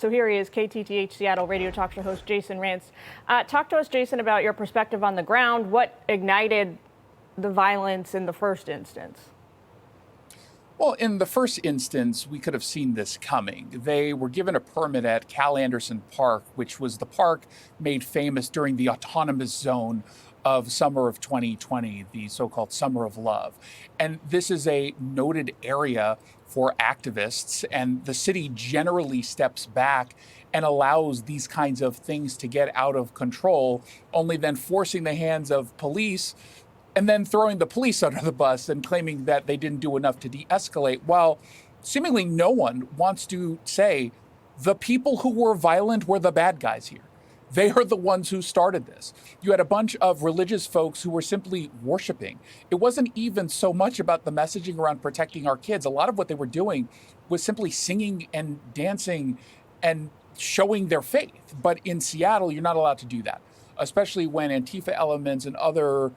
So here he is, KTTH Seattle radio talk show host Jason Rantz. Talk to us, Jason, about your perspective on the ground. What ignited the violence in the first instance? Well, in the first instance, we could have seen this coming. They were given a permit at Cal Anderson Park, which was the park made famous during the autonomous zone of summer of 2020, the so-called Summer of Love. And this is a noted area for activists, and the city generally steps back and allows these kinds of things to get out of control, only then forcing the hands of police and then throwing the police under the bus and claiming that they didn't do enough to de-escalate, while seemingly no one wants to say the people who were violent were the bad guys here. They are the ones who started this. You had a bunch of religious folks who were simply worshiping. It wasn't even so much about the messaging around protecting our kids. A lot of what they were doing was simply singing and dancing and showing their faith. But in Seattle, you're not allowed to do that, especially when Antifa elements and other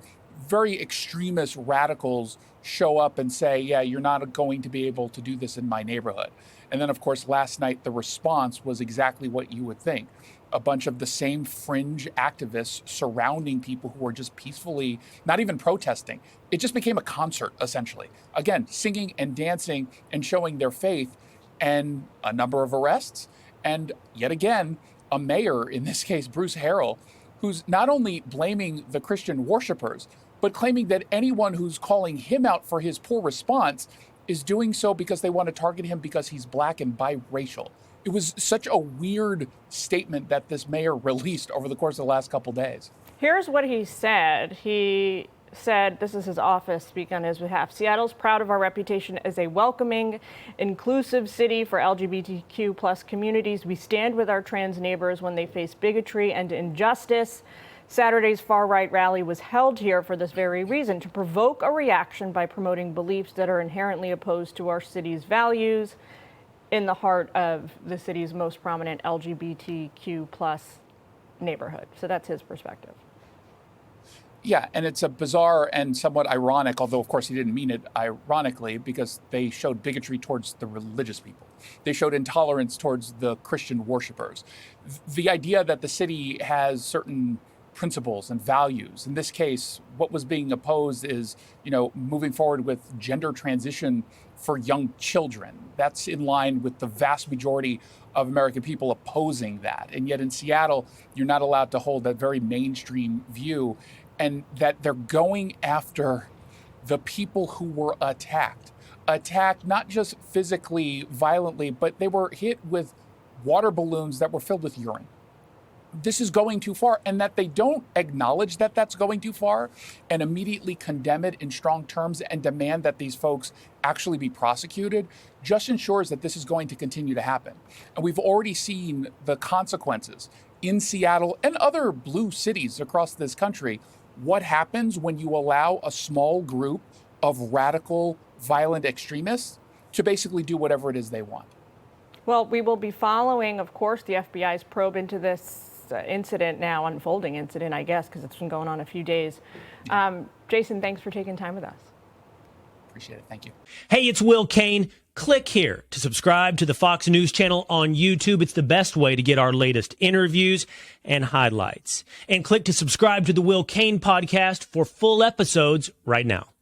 very extremist radicals show up and say, yeah, you're not going to be able to do this in my neighborhood. And then, of course, last night, the response was exactly what you would think. A bunch of the same fringe activists surrounding people who were just peacefully, not even protesting. It just became a concert, essentially. Again, singing and dancing and showing their faith, and a number of arrests. And yet again, a mayor, in this case, Bruce Harrell, who's not only blaming the Christian worshipers, but claiming that anyone who's calling him out for his poor response is doing so because they want to target him because he's black and biracial. It was such a weird statement that this mayor released over the course of the last couple days. Here's what he said. He said, this is his office speaking on his behalf, Seattle's proud of our reputation as a welcoming, inclusive city for LGBTQ plus communities. We stand with our trans neighbors when they face bigotry and injustice. Saturday's far-right rally was held here for this very reason, to provoke a reaction by promoting beliefs that are inherently opposed to our city's values in the heart of the city's most prominent LGBTQ plus neighborhood. So that's his perspective. Yeah, and it's a bizarre and somewhat ironic, although of course he didn't mean it ironically, because they showed bigotry towards the religious people. They showed intolerance towards the Christian worshipers. The idea that the city has certain principles and values. In this case, what was being opposed is, moving forward with gender transition for young children. That's in line with the vast majority of American people opposing that. And yet in Seattle, you're not allowed to hold that very mainstream view, and that they're going after the people who were attacked not just physically, violently, but they were hit with water balloons that were filled with urine. This is going too far, and that they don't acknowledge that that's going too far and immediately condemn it in strong terms and demand that these folks actually be prosecuted just ensures that this is going to continue to happen. And we've already seen the consequences in Seattle and other blue cities across this country. What happens when you allow a small group of radical, violent extremists to basically do whatever it is they want? Well, we will be following, of course, the FBI's probe into this incident now, unfolding incident, I guess, because it's been going on a few days. Jason, thanks for taking time with us. Appreciate it. Thank you. Hey, it's Will Cain. Click here to subscribe to the Fox News channel on YouTube. It's the best way to get our latest interviews and highlights. And click to subscribe to the Will Cain podcast for full episodes right now.